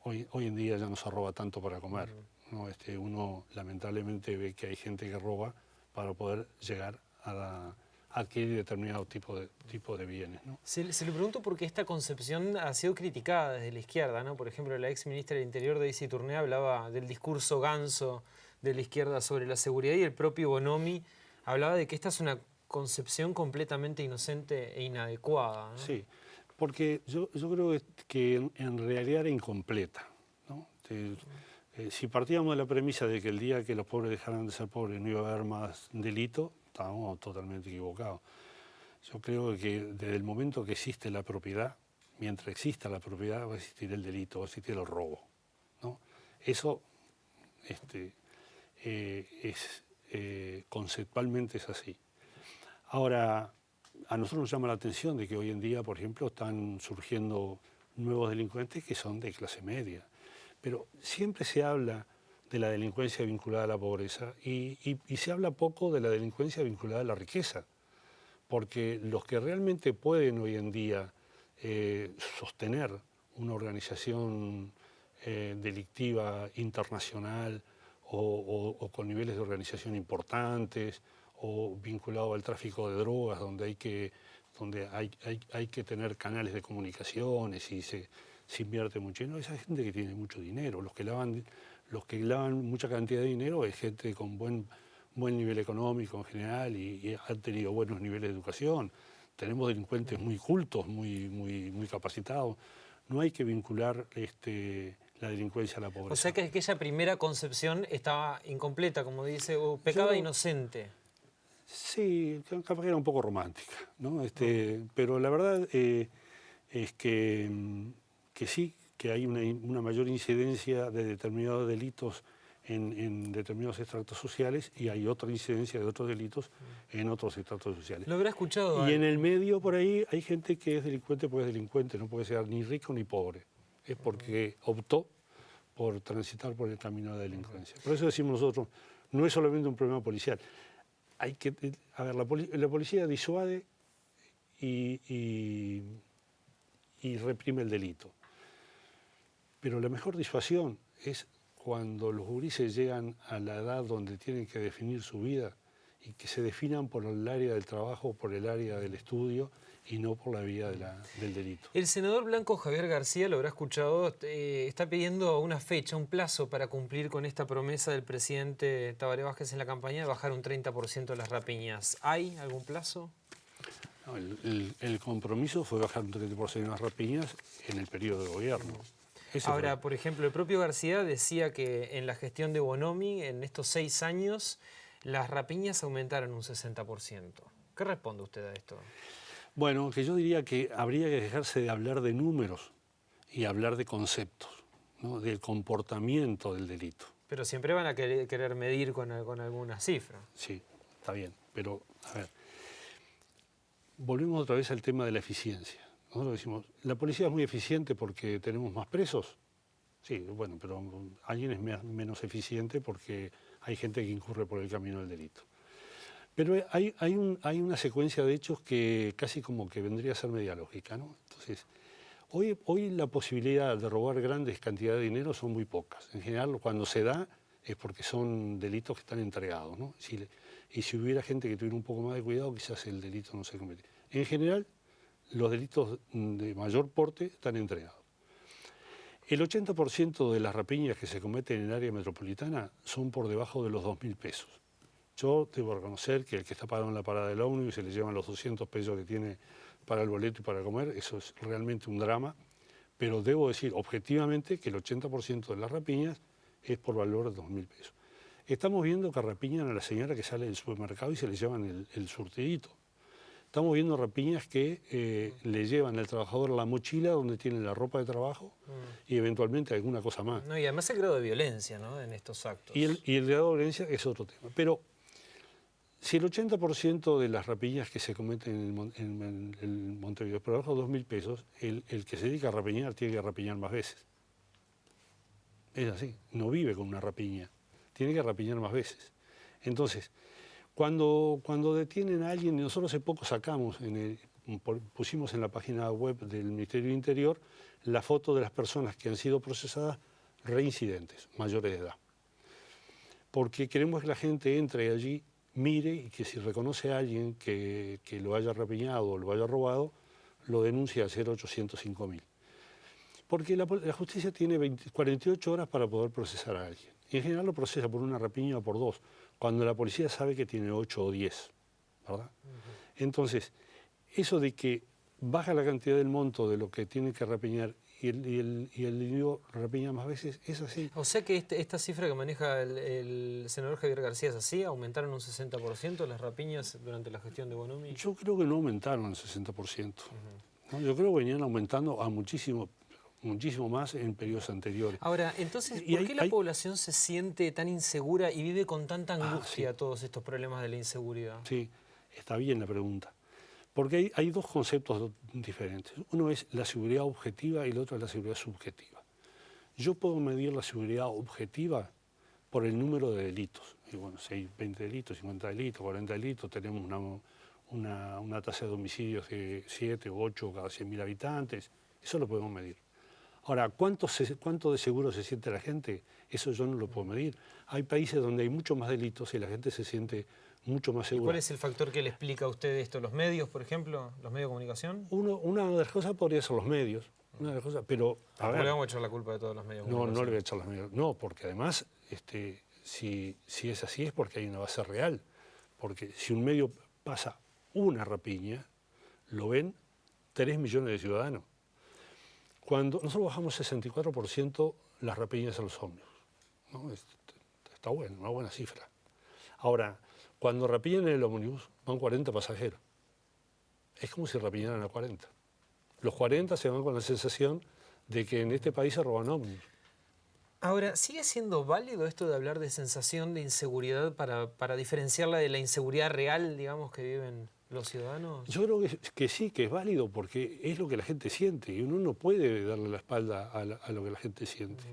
Hoy en día ya no se roba tanto para comer, ¿no? Uno lamentablemente ve que hay gente que roba para poder llegar a adquirir determinado tipo de bienes, ¿no? Se le pregunto porque esta concepción ha sido criticada desde la izquierda, ¿no? Por ejemplo, la ex ministra del Interior, Daisy Tourné, hablaba del discurso ganso de la izquierda sobre la seguridad y el propio Bonomi hablaba de que esta es una concepción completamente inocente e inadecuada, ¿no? Sí, porque yo creo que en realidad era incompleta, ¿no? Si partíamos de la premisa de que el día que los pobres dejaran de ser pobres no iba a haber más delito, estábamos totalmente equivocados. Yo creo que desde el momento que existe la propiedad, mientras exista la propiedad va a existir el delito, va a existir el robo, ¿no? Eso conceptualmente es así. Ahora, a nosotros nos llama la atención de que hoy en día, por ejemplo, están surgiendo nuevos delincuentes que son de clase media. Pero siempre se habla de la delincuencia vinculada a la pobreza y se habla poco de la delincuencia vinculada a la riqueza. Porque los que realmente pueden hoy en día sostener una organización delictiva internacional o con niveles de organización importantes o vinculado al tráfico de drogas, donde hay que tener canales de comunicaciones y se invierte mucho. No, esa gente que tiene mucho dinero, los que lavan mucha cantidad de dinero es gente con buen nivel económico en general y han tenido buenos niveles de educación. Tenemos delincuentes muy cultos, muy capacitados. No hay que vincular la delincuencia a la pobreza. O sea que aquella primera concepción estaba incompleta, como dice, o pecaba inocente. Sí, capaz que era un poco romántica, ¿no? Pero la verdad es que sí, que hay una mayor incidencia de determinados delitos en determinados estratos sociales y hay otra incidencia de otros delitos en otros estratos sociales. Lo habrá escuchado. Y en el medio, por ahí, hay gente que es delincuente porque es delincuente, no puede ser ni rico ni pobre. Es porque optó por transitar por el camino de la delincuencia. Por eso decimos nosotros, no es solamente un problema policial. La policía disuade y reprime el delito. Pero la mejor disuasión es cuando los gurises llegan a la edad donde tienen que definir su vida y que se definan por el área del trabajo, por el área del estudio y no por la vía del delito. El senador blanco Javier García, lo habrá escuchado, está pidiendo una fecha, un plazo para cumplir con esta promesa del presidente Tabaré Vázquez en la campaña de bajar un 30% las rapiñas. ¿Hay algún plazo? No, el compromiso fue bajar un 30% las rapiñas en el periodo de gobierno. Ahora, por ejemplo, el propio García decía que en la gestión de Bonomi, en estos 6 años, las rapiñas aumentaron un 60%. ¿Qué responde usted a esto? Bueno, que yo diría que habría que dejarse de hablar de números y hablar de conceptos, ¿no? Del comportamiento del delito. Pero siempre van a querer medir con alguna cifra. Sí, está bien, pero a ver, volvemos otra vez al tema de la eficiencia. Nosotros decimos, ¿la policía es muy eficiente porque tenemos más presos? Sí, bueno, pero alguien es menos eficiente porque hay gente que incurre por el camino del delito. Pero hay una secuencia de hechos que casi como que vendría a ser media lógica, ¿no? Entonces, hoy la posibilidad de robar grandes cantidades de dinero son muy pocas. En general, cuando se da es porque son delitos que están entregados, ¿no? Y si hubiera gente que tuviera un poco más de cuidado, quizás el delito no se comete. En general, los delitos de mayor porte están entregados. El 80% de las rapiñas que se cometen en el área metropolitana son por debajo de los 2.000 pesos. Yo debo reconocer que el que está parado en la parada del ómnibus y se le llevan los 200 pesos que tiene para el boleto y para comer, eso es realmente un drama, pero debo decir objetivamente que el 80% de las rapiñas es por valor de 2.000 pesos. Estamos viendo que rapiñan a la señora que sale del supermercado y se le llevan el surtidito. Estamos viendo rapiñas que le llevan al trabajador la mochila donde tiene la ropa de trabajo y eventualmente alguna cosa más. No, y además el grado de violencia, ¿no?, en estos actos. Y el grado de violencia es otro tema. Pero si el 80% de las rapiñas que se cometen en Montevideo es por debajo de 2.000 pesos, el que se dedica a rapiñar tiene que rapiñar más veces. Es así, no vive con una rapiña, tiene que rapiñar más veces. Entonces, cuando detienen a alguien, nosotros hace poco sacamos, pusimos en la página web del Ministerio del Interior la foto de las personas que han sido procesadas reincidentes, mayores de edad. Porque queremos que la gente entre allí, mire y que si reconoce a alguien que lo haya rapiñado o lo haya robado, lo denuncie al 0805.000. Porque la justicia tiene 48 horas para poder procesar a alguien. Y en general lo procesa por una rapiña o por 2, cuando la policía sabe que tiene 8 o 10, ¿verdad? Entonces, eso de que baja la cantidad del monto de lo que tiene que rapiñar y el individuo rapiña más veces, es así. O sea que esta cifra que maneja el senador Javier García es así, ¿aumentaron un 60% las rapiñas durante la gestión de Bonomi? Yo creo que no aumentaron el 60%. ¿No? Yo creo que venían aumentando a muchísimo más en periodos anteriores. Ahora, entonces, ¿por qué la población se siente tan insegura y vive con tanta angustia todos estos problemas de la inseguridad? Sí, está bien la pregunta. Porque hay dos conceptos diferentes. Uno es la seguridad objetiva y el otro es la seguridad subjetiva. Yo puedo medir la seguridad objetiva por el número de delitos. Y bueno, si hay 20 delitos, 50 delitos, 40 delitos, tenemos una tasa de homicidios de 7 o 8 cada 100.000 habitantes. Eso lo podemos medir. Ahora, ¿cuánto de seguro se siente la gente? Eso yo no lo puedo medir. Hay países donde hay mucho más delitos y la gente se siente mucho más segura. ¿Y cuál es el factor que le explica a usted esto? ¿Los medios, por ejemplo? ¿Los medios de comunicación? Una de las cosas podría ser los medios. Una de las cosas, pero a ver, no le vamos a echar la culpa de todos los medios de comunicación. No le voy a echar los medios. No, porque además, si es así es porque hay una base real. Porque si un medio pasa una rapiña, lo ven 3 millones de ciudadanos. Cuando nosotros bajamos 64% las rapiñas a los ómnibus, ¿no? Está bueno, una buena cifra. Ahora, cuando rapiñan en el ómnibus, van 40 pasajeros. Es como si rapiñaran a 40. Los 40 se van con la sensación de que en este país se roban ómnibus. Ahora, ¿sigue siendo válido esto de hablar de sensación de inseguridad para diferenciarla de la inseguridad real, digamos, que viven los ciudadanos? Yo creo que sí, que es válido, porque es lo que la gente siente y uno no puede darle la espalda a lo que la gente siente.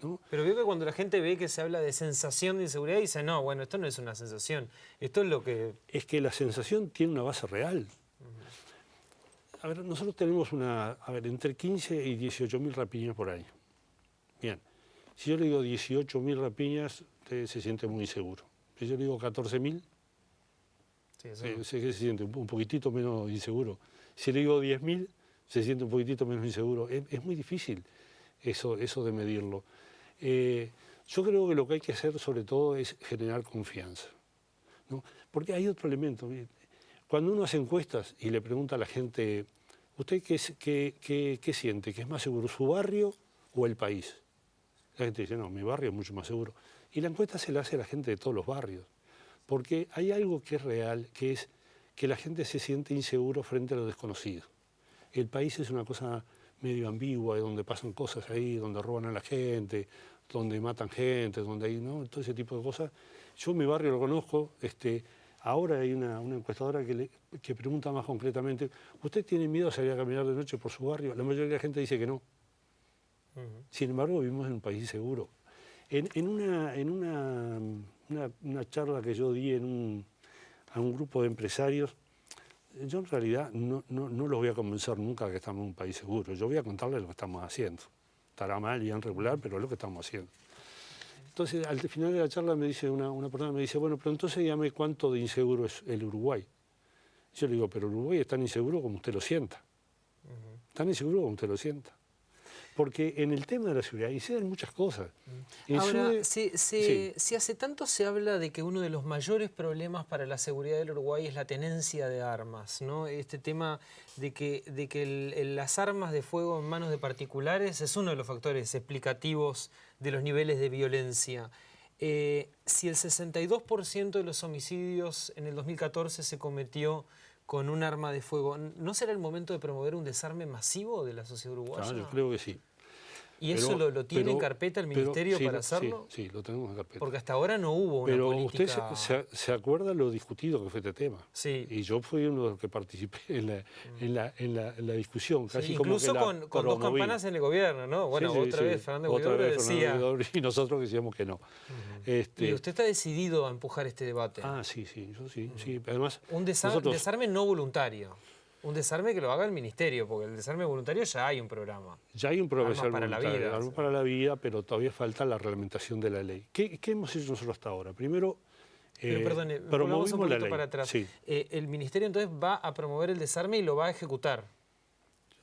¿No? Pero veo que cuando la gente ve que se habla de sensación de inseguridad, dice, no, bueno, esto no es una sensación, esto es lo que... Es que la sensación tiene una base real. A ver, nosotros tenemos entre 15 y 18.000 rapiñas por año. Bien, si yo le digo 18.000 rapiñas, usted se siente muy inseguro. Si yo le digo 14.000, se siente un poquitito menos inseguro. Si le digo 10.000, se siente un poquitito menos inseguro. Es muy difícil eso de medirlo. Yo creo que lo que hay que hacer sobre todo es generar confianza, ¿no? Porque hay otro elemento. Cuando uno hace encuestas y le pregunta a la gente, ¿usted qué siente? ¿Que es más seguro su barrio o el país? La gente dice, no, mi barrio es mucho más seguro. Y la encuesta se la hace a la gente de todos los barrios. Porque hay algo que es real, que es que la gente se siente inseguro frente a lo desconocido. El país es una cosa medio ambigua, donde pasan cosas ahí, donde roban a la gente, donde matan gente, donde hay, ¿no?, todo ese tipo de cosas. Yo mi barrio lo conozco, ahora hay una encuestadora que pregunta más concretamente, ¿usted tiene miedo a salir a caminar de noche por su barrio? La mayoría de la gente dice que no. Sin embargo, vivimos en un país seguro. En una charla que yo di a un grupo de empresarios, yo en realidad no los voy a convencer nunca de que estamos en un país seguro. Yo voy a contarles lo que estamos haciendo. Estará mal y irregular, pero es lo que estamos haciendo. Entonces, al final de la charla me dice una persona, me dice, bueno, pero entonces dígame cuánto de inseguro es el Uruguay. Yo le digo, pero Uruguay es tan inseguro como usted lo sienta. Tan inseguro como usted lo sienta. Porque en el tema de la seguridad suceden muchas cosas. Ahora, si hace tanto se habla de que uno de los mayores problemas para la seguridad del Uruguay es la tenencia de armas, ¿no? Este tema de que las armas de fuego en manos de particulares es uno de los factores explicativos de los niveles de violencia. Si el 62% de los homicidios en el 2014 se cometió con un arma de fuego, ¿no será el momento de promover un desarme masivo de la sociedad uruguaya? Yo creo que sí. ¿Y eso lo tiene en carpeta el Ministerio para hacerlo? Sí, lo tenemos en carpeta. Porque hasta ahora no hubo una política... Pero usted se acuerda lo discutido que fue este tema. Sí. Y yo fui uno de los que participé en la discusión. Casi incluso como que con dos campanas en el gobierno, ¿no? Bueno, otra vez Fernando Guaidó decía... Y nosotros decíamos que no. Y usted está decidido a empujar este debate. Sí, yo sí. Además, un desarme no voluntario. Un desarme que lo haga el Ministerio, porque el desarme voluntario ya hay un programa. Ya hay un programa Armas para la vida. Armas para la vida, pero todavía falta la reglamentación de la ley. ¿Qué hemos hecho nosotros hasta ahora? Primero, pero perdone, promovimos un poquito la ley. Para atrás. Sí. El Ministerio entonces va a promover el desarme y lo va a ejecutar.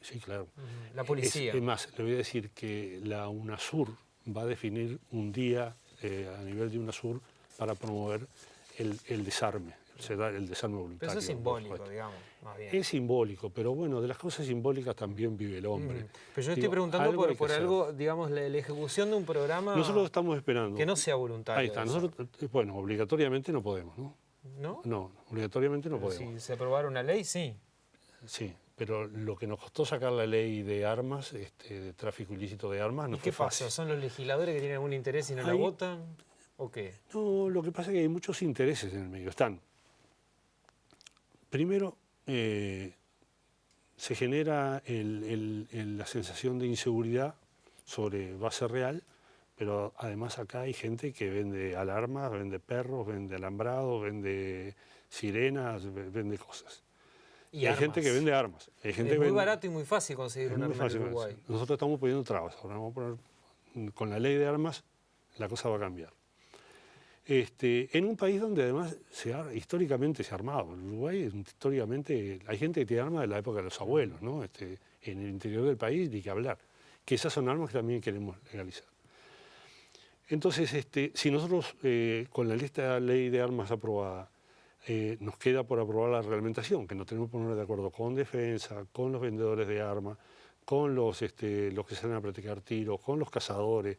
Sí, claro. La policía. Es más, le voy a decir que la UNASUR va a definir un día a nivel de UNASUR para promover el desarme. Se da el desarme voluntario. Pero eso es simbólico, digamos, más bien. Es simbólico, pero bueno, de las cosas simbólicas también vive el hombre. Pero yo estoy preguntando por algo, digamos, la ejecución de un programa... Nosotros estamos esperando. Que no sea voluntario. Ahí está. Nosotros, bueno, obligatoriamente no podemos, ¿no? ¿No? No, obligatoriamente no podemos. Si se aprobara una ley, sí. Sí, pero lo que nos costó sacar la ley de armas, de tráfico ilícito de armas, no fue fácil. ¿Y qué pasa? ¿Son los legisladores que tienen algún interés y no la votan? ¿O qué? No, lo que pasa es que hay muchos intereses en el medio. Primero, se genera la sensación de inseguridad sobre base real, pero además acá hay gente que vende alarmas, vende perros, vende alambrados, vende sirenas, vende cosas. Y hay gente que vende armas. Hay gente es muy barato y muy fácil conseguir un arma en Uruguay. Nosotros estamos poniendo trabas. Ahora vamos a poner, con la ley de armas, la cosa va a cambiar. En un país donde además históricamente se ha armado. En Uruguay históricamente hay gente que tiene armas de la época de los abuelos, ¿no? En el interior del país ni que hablar. Que esas son armas que también queremos legalizar. Entonces, si nosotros con esta ley de armas aprobada nos queda por aprobar la reglamentación, que nos tenemos que poner de acuerdo con Defensa, con los vendedores de armas, con los que salen a practicar tiros, con los cazadores,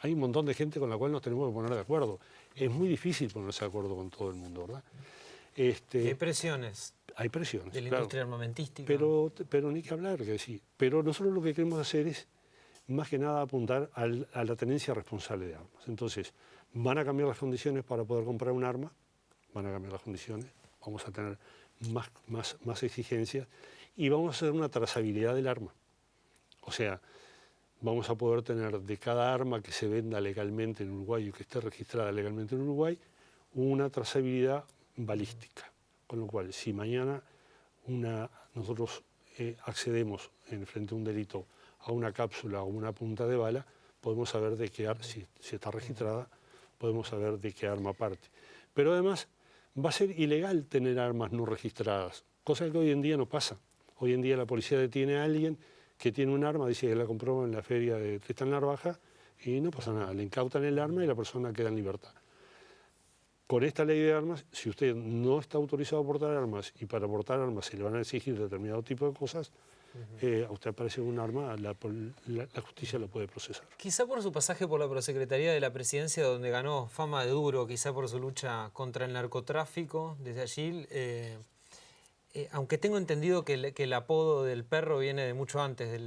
hay un montón de gente con la cual nos tenemos que poner de acuerdo. Es muy difícil ponerse de acuerdo con todo el mundo, ¿verdad? Hay presiones. Hay presiones, de la industria armamentística. Pero ni que hablar, que sí. Pero nosotros lo que queremos hacer es, más que nada, apuntar a la tenencia responsable de armas. Entonces, van a cambiar las condiciones para poder comprar un arma, van a cambiar las condiciones, vamos a tener más exigencias y vamos a hacer una trazabilidad del arma. O sea, vamos a poder tener de cada arma que se venda legalmente en Uruguay o que esté registrada legalmente en Uruguay, una trazabilidad balística. Con lo cual, si mañana nosotros accedemos frente a un delito a una cápsula o una punta de bala, podemos saber de qué si está registrada, podemos saber de qué arma parte. Pero además va a ser ilegal tener armas no registradas, cosa que hoy en día no pasa. Hoy en día la policía detiene a alguien que tiene un arma, dice que la compró en la feria de Tristán Narvaja y no pasa nada, le incautan el arma y la persona queda en libertad. con esta ley de armas, si usted no está autorizado a portar armas y para portar armas se le van a exigir determinado tipo de cosas, a usted aparece un arma, la justicia lo puede procesar. Quizá por su pasaje por la Prosecretaría de la Presidencia, donde ganó fama de duro, quizá por su lucha contra el narcotráfico, desde allí, aunque tengo entendido que el apodo del perro viene de mucho antes, de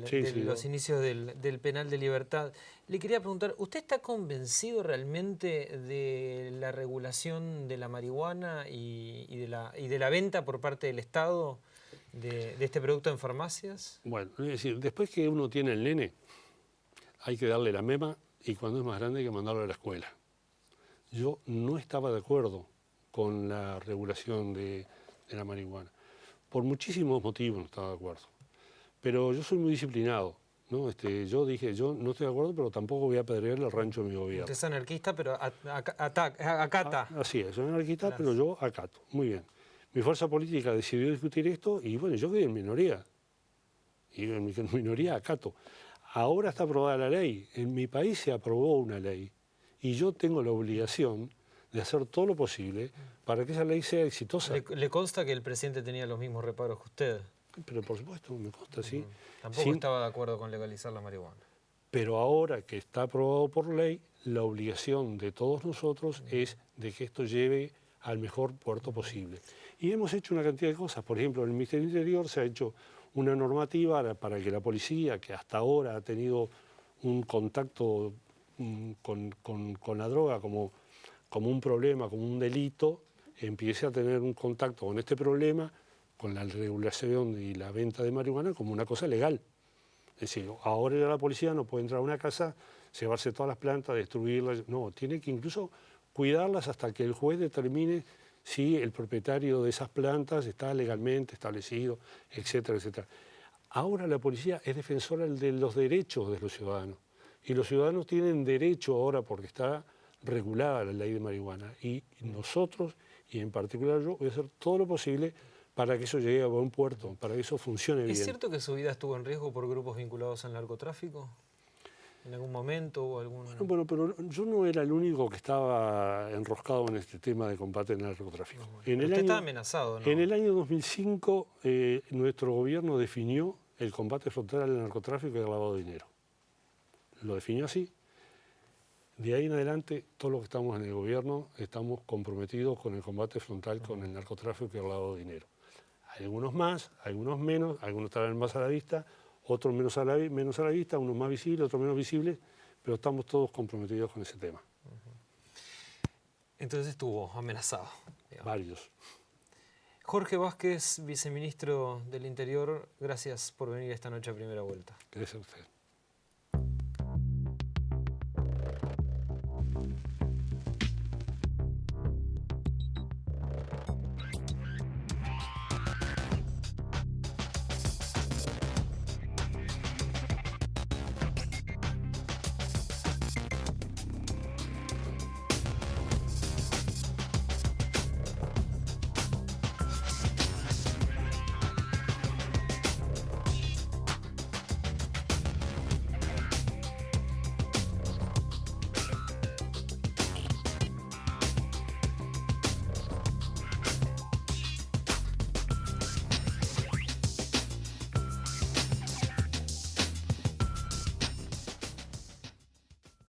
los inicios del penal de libertad, le quería preguntar, ¿usted está convencido realmente de la regulación de la marihuana y de la venta por parte del Estado de este producto en farmacias? Bueno, es decir, después que uno tiene el nene, hay que darle la mema y cuando es más grande hay que mandarlo a la escuela. Yo no estaba de acuerdo con la regulación de la marihuana. Por muchísimos motivos no estaba de acuerdo. Pero yo soy muy disciplinado, ¿no? Yo dije, yo no estoy de acuerdo, pero tampoco voy a apedrear el rancho de mi gobierno. Usted es anarquista, pero acata. Así es, soy anarquista, pero yo acato. Muy bien. Mi fuerza política decidió discutir esto y bueno, yo quedé en minoría. Y en minoría acato. Ahora está aprobada la ley. En mi país se aprobó una ley. Y yo tengo la obligación de hacer todo lo posible para que esa ley sea exitosa. ¿Le consta que el presidente tenía los mismos reparos que usted? Pero por supuesto, me consta, sí. Tampoco estaba de acuerdo con legalizar la marihuana. Pero ahora que está aprobado por ley, la obligación de todos nosotros es de que esto lleve al mejor puerto posible. Y hemos hecho una cantidad de cosas. Por ejemplo, en el Ministerio del Interior se ha hecho una normativa para que la policía, que hasta ahora ha tenido un contacto con la droga como un problema, como un delito, empiece a tener un contacto con este problema, con la regulación y la venta de marihuana como una cosa legal. Es decir, ahora ya la policía no puede entrar a una casa, llevarse todas las plantas, destruirlas. No, tiene que incluso cuidarlas hasta que el juez determine si el propietario de esas plantas está legalmente establecido, etcétera, etcétera. Ahora la policía es defensora de los derechos de los ciudadanos. Y los ciudadanos tienen derecho ahora, porque está regulada la ley de marihuana. Y nosotros, y en particular yo, voy a hacer todo lo posible para que eso llegue a buen puerto, para que eso funcione bien. ¿Es cierto que su vida estuvo en riesgo por grupos vinculados al narcotráfico? ¿En algún momento o algún...? Bueno, pero yo no era el único que estaba enroscado en este tema de combate al narcotráfico. Usted estaba amenazado, ¿no? En el año 2005, nuestro gobierno definió el combate frontal al narcotráfico y al lavado de dinero. Lo definió así. De ahí en adelante, todos los que estamos en el gobierno estamos comprometidos con el combate frontal con el narcotráfico y el lavado de dinero. Algunos más, algunos menos, algunos estarán más a la vista, otros menos a la vista, unos más visibles, otros menos visibles, pero estamos todos comprometidos con ese tema. Entonces estuvo amenazado. Digamos. Varios. Jorge Vázquez, viceministro del Interior, gracias por venir esta noche a Primera Vuelta. Gracias a usted.